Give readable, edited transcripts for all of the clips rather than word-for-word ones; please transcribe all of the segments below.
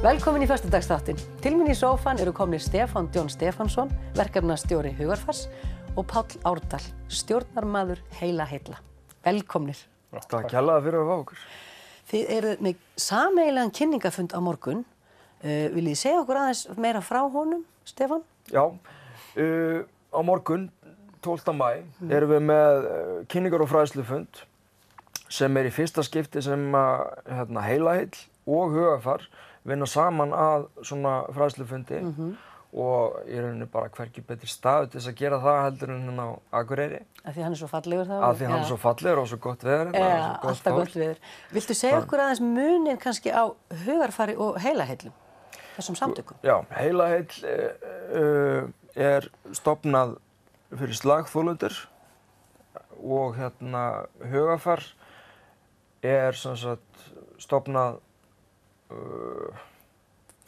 Velkomin í föstudagsþáttinn. Til mín í sófann eru komnir Stefán John Stefánsson, verkefnastjóri Hugarfars og Páll Árdal, stjórnarmaður Heila Heilla. Velkomnir. Takk kærlega fyrir að fá okkur. Þið eruð með sameiginlegan kynningafund á morgun. Viljið þið segja okkur aðeins meira frá honum, Stefán? Já, á morgun, 12. maí, erum við með kynningar- og fræðslufund sem í fyrsta skipti sem Heila Heill og Hugarfar vinna saman að svona fræðslufundi og í rauninni bara hvergi betri staður til þess að gera það heldur en á Akureyri. Af því hann er svo fallegur þá? Af því hann er svo fallegur og svo gott veður. Já, alltaf gott veður. Viltu segja okkur aðeins muninn kannski á Hugarfari og Heila Heillum, þessum samtökum? Já, Heila Heill er stofnað fyrir slagþolendur og Hugarfar er sem sagt stofnað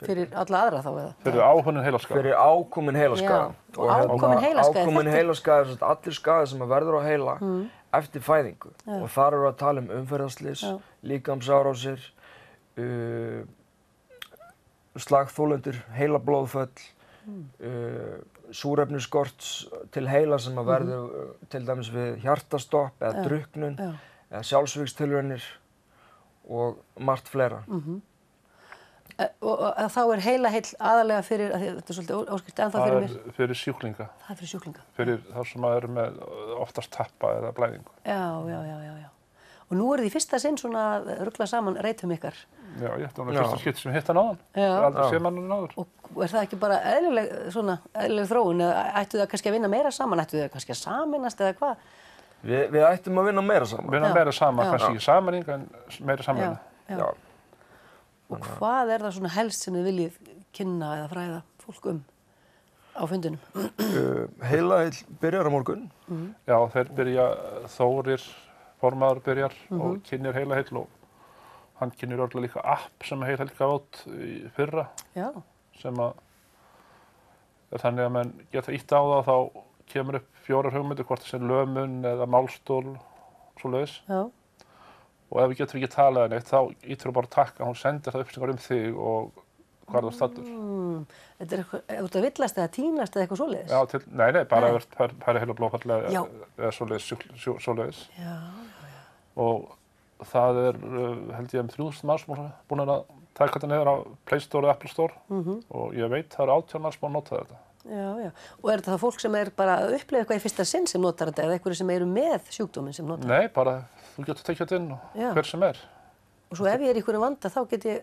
fyrir alla aðra þá eða? Fyrir ákominn heilaskaða. Fyrir ákominn heilaskaða. Já, og ákominn heilaskaði. Ákominn heilaskaði er allir skaði sem verður á heila eftir fæðingu. Og þar eru að tala um umferðarslys, líkamsárásir, slagþolendur, heilablóðföll, súrefnisskorts til heila sem verður til dæmis við hjartastopp eða drukknun eða sjálfsvígstilraunir og margt fleira. Og þá er Heila Heill aðalega fyrir, þetta er svolítið óskýrt, en það fyrir mér? Það er fyrir sjúklinga. Það er fyrir sjúklinga? Fyrir þá sem eru með oftast tappa eða blæðingu. Já. Og nú eru þið í fyrsta sinn svona að rugla saman reytum ykkar? Já, ég ætti að fyrsta skipti sem hitt hann áðan. Það er aldrei séð manninn áður. Og er það ekki bara eðlileg þróun, eða ættu það kannski að vinna meira saman, ættu það kannski að sameinast eða hvað? Við ættum að vinna meira saman. Vinna meira saman, kannski ekki sameining en meira samvinna. Já. Og hvað er það svona helst sem þið viljið kynna eða fræða fólk á fundinum? Heila Heill byrjar á morgun. Já, þeir byrja, Þórir, formaður byrjar og kynnir Heila Heill og hann kynnir örgulega líka app sem Heila Heill gaf út í fyrra. Já. Sem er þannig að menn geta ítt á það þá kemur upp 4 hugmyndir, hvort það sé lömun eða málstól, svoleiðis. Já. Og ef við getum ekki talað neitt, þá ítir þú bara takka, hún sendir það upplýsingar þig og hvað það stattur. Þetta er eitthvað, út að villast eða tínast eða eitthvað svoleiðis? Já, nei, bara ef það er heila blóðfall eða svoleiðis. Já. Og það er, held ég, 3000 manns búin að taka þetta niður á Play Store og Apple Store og ég veit það eru 18 manns búin að nota þetta. Já. Og er þetta það fólk sem er bara að upplifa eitthvað í fyrsta sinn sem notar þetta eða einhverju sem eru með sjúkdóminn sem notar þetta? Nei, bara þú getur tekið þetta inn og hver sem er. Og svo ef ég er í einhverjum vanda þá get ég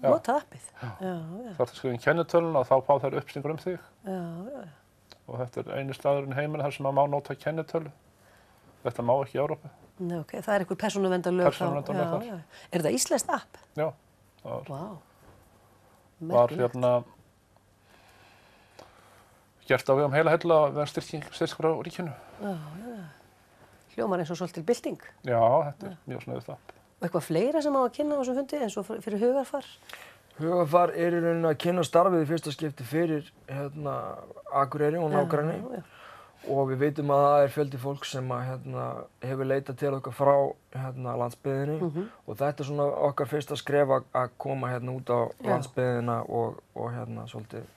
notað appið? Já. Það er að skrifa inn kennitöluna og þá fá þær upplýsingar þig. Já. Og þetta er eini staðurinn í heiminum þar sem maður má nota kennitölu. Þetta má ekki í Evrópu. Nei, ok. Það er einhver persónuverndarlög þá? Persónuverndarlög þar. Er þetta íslenskt app? Já. Það var gert á vegum Heila Heilla að vera styrkur á ríkinu. Já. Hljómar eins og svolítil bylting. Já, þetta er mjög sniðugt app. Og eitthvað fleira sem á að kynna á þessum fundi eins og fyrir Hugarfar? Hugarfar er í rauninni að kynna starfið í fyrsta skipti fyrir Akureyri og nágrenni. Og við veitum að það er fjöldi fólk sem hefur leitað til okkar frá landsbyggðinni og þetta er svona okkar fyrsta skref að koma út á landsbyggðina og svolítið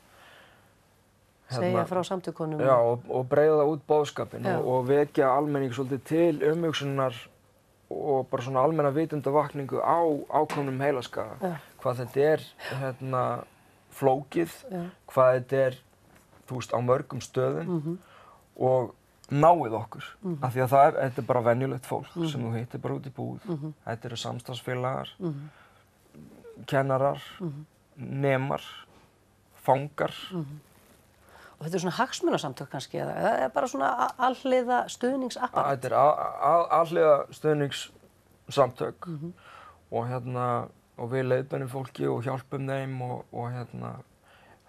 segja frá samtökunum. Já, og breiða út boðskapinn og vekja almenning svolítið til umhugsunar og bara svona almenna vitundavakningu á ákomnum heilaskaða. Hvað þetta er flókið, hvað þetta er, þú veist, á mörgum stöðum og náið okkur. Af því að þetta er bara venjulegt fólk sem þú hittir bara út í búð. Þetta eru samstarfsfélagar, kennarar, nemar, fangar. Og þetta er svona hagsmunasamtök kannski eða bara svona alhliða stuðningsapparat? Þetta er alhliða stuðningssamtök og við leiðbeinum fólki og hjálpum þeim og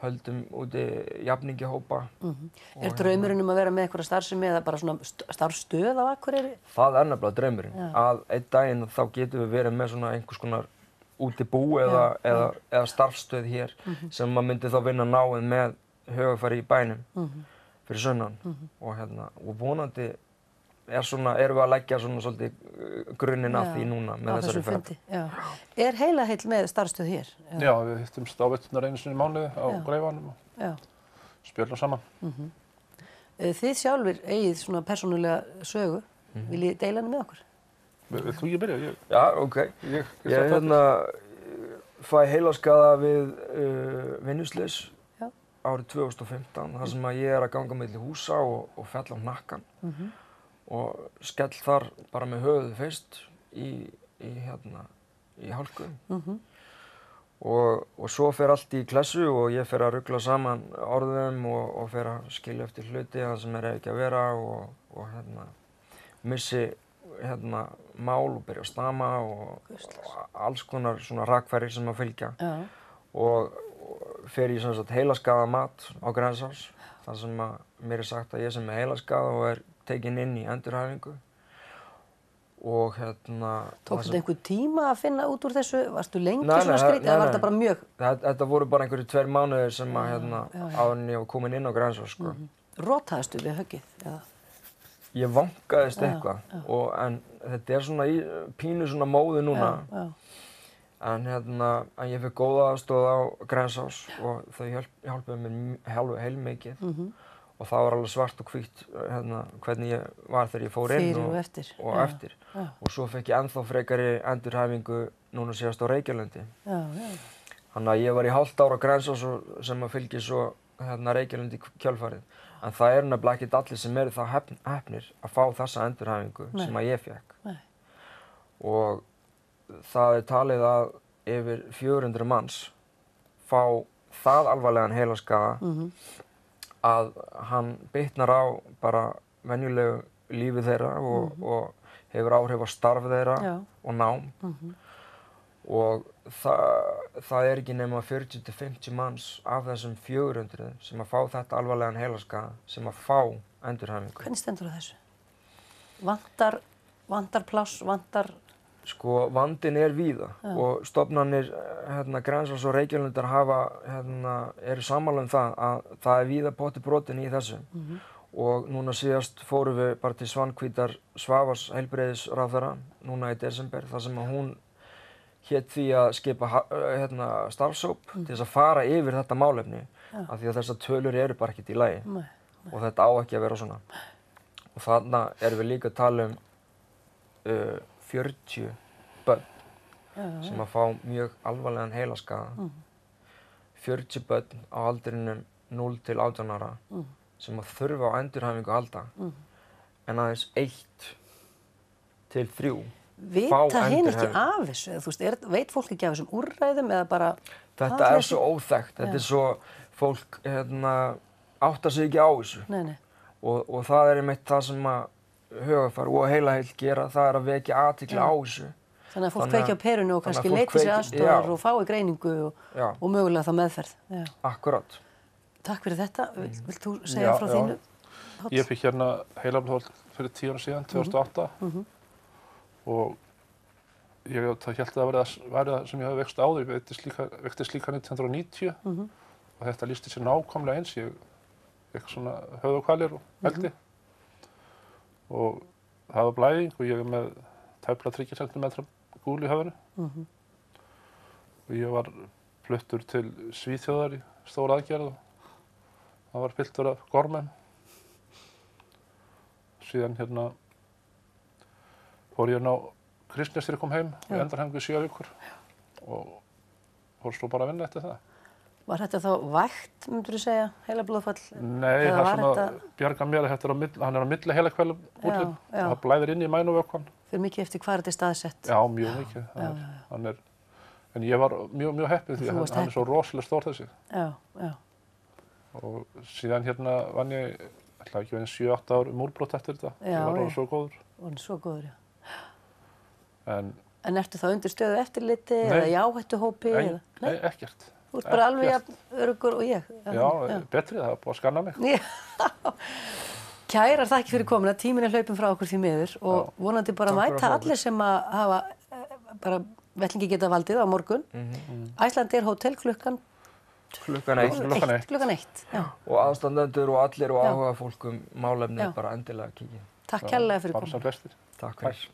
höldum úti jafningjahópa. Er draumurinn að vera með einhverja starfsemi eða bara svona starfsstöð á Akureyri? Það er nefnilega draumurinn. Að einn daginn þá getum við verið með svona einhvers konar útibú eða starfsstöð hér sem maður myndi þá vinna náið með Hugarfari í bænum fyrir sunnan og vonandi erum við að leggja svona svolítið grunninn að því núna með þessari ferð. Er Heilaheill með starfsstöð hér? Já, við hittumst á veturnar einu sinni í mánuði á Greifanum og spjöllum saman. Þið sjálfir eigið svona persónulega sögu. Viljið deila hana með okkur? Vilt þú ekki byrja? Já, ok. Ég fæ heilaskaða við vinnuslys árið 2015, þar sem að ég að ganga milli húsa og fell á hnakkan og skell þar bara með höfuðið fyrst í hálku. Og svo fer allt í klessu og ég fer að rugla saman orðum og fer að skilja eftir hluti það sem ekki að vera og missi mál og byrja að stama og alls konar svona rakfærir sem að fylgja. Og fer í heilaskaða mat á Grensás, þar sem að mér sagt að ég sem er heilaskaða og tekinn inn í endurhæfingu. Og tókstu þetta einhver tíma að finna út úr þessu? Varstu lengi svona skrítið eða var þetta bara mjög? Þetta voru bara einhverjir 2 mánuðir sem að áður en ég var komin inn á Grensás, sko. Rotaðistu við höggið, eða? Ég vankaðist eitthvað, en þetta svona pínu svona móðu núna. En ég fekk góða aðstoð á Grensás og þau hjálpuðu mér heilmikið. Og það var alveg svart og hvítt hvernig ég var þegar ég fór inn og eftir. Og svo fekk ég ennþá frekari endurhæfingu núna síðast á Reykjalundi. Þannig að ég var í hálft ár á Grensás sem að fylgi svo Reykjalundi í kjölfarið. En það nefnilega ekki allir sem eru það heppnir að fá þessa endurhæfingu sem að ég fekk. Og það talið að yfir 400 manns fá það alvarlegan heilaskaða að hann bitnar á bara venjulegu lífi þeirra og hefur áhrif á starf þeirra og nám. Og það ekki nema 40-50 manns af þessum 400 sem að fá þetta alvarlegan heilaskaða sem að fá endurhæfingu. Hvernig stendur það þessu? Vantar pláss, vantar... Sko, vandinn víða og stofnanir Grensás og Reykjalundar eru sammála það að það víða potti brotin í þessu. Og núna síðast fórum við bara til Svanhvítar Svavars heilbrigðisráðherra núna í desember, þar sem að hún hét því að skipa starfshóp til þess að fara yfir þetta málefni af því að þessar tölur eru bara ekkert í lagi og þetta á ekki að vera svona. Og þarna erum við líka að tala 40 börn sem að fá mjög alvarlegan heilaskaða. 40 börn á aldrinum 0 til 18 ára sem að þurfa á endurhæfingu að halda en aðeins 1 til 3 Vita hinn ekki af þessu? Þú veist, veit fólk ekki af þessum úrræðum eða bara... Þetta svo óþekkt. Þetta svo fólk áttar sig ekki á þessu. Og það einmitt það sem að Hugarfar og Heilaheill gera, það að vekja athygli á þessu. Þannig að fólk kveiki á perunni og kannski leiti sér aðstoðar og fái greiningu og mögulega þá meðferð. Akkurat. Takk fyrir þetta. Vilt þú segja frá þínu? Ég fikk heilablóðfall fyrir 10 ára síðan, 2008. Og ég hélt að það væri það sem ég hafði veikst áður. Ég veiktist líka 1990 og þetta lýsti sér nákvæmlega eins. Ég vekk svona höfuðkvalir og veldi. Og það var blæðing og ég með tæplega 30 cm gúl í höfðinu. Og ég var fluttur til Svíþjóðar í stóra aðgerð og það var fylltur af gormum. Síðan fór ég á Kristnes þegar ég kom heim og endurhæfingu í 7 vikur og fór svo bara að vinna eftir það. Var þetta þá vægt, myndur þú segja, heilablóðfall? Nei, það svona bjargar mér að hann á milli heilahvelum útlim og það blæðir inn í mænuvökvann. Fyrir mikið eftir hvað þetta staðsett? Já, mjög mikið. En ég var mjög heppinn því að hann svo rosalega stór þessi. Já. Og síðan vann ég, ætlaði ekki verið 7-8 ár múlbrot eftir þetta. Ég var orðinn svo góður. Orðinn svo góður, já. En ertu þá undir stöðu eftirliti eða í áhættuhópi? Nei, ekkert. Þú ert bara alveg öruggur og ég. Já, betri, það var búið að skanna mig. Kærar þakkir fyrir komuna, tíminn hlaupinn frá okkur því miður og vonandi bara mæta allir sem að hafa bara vettlingi geta valdið á morgun. Icelandair Hotel klukkan 1. Og aðstandendur og allir og áhuga fólk málefni bara endilega kíkja. Takk kærlega fyrir komuna. Bara sem flestir. Takk fyrir.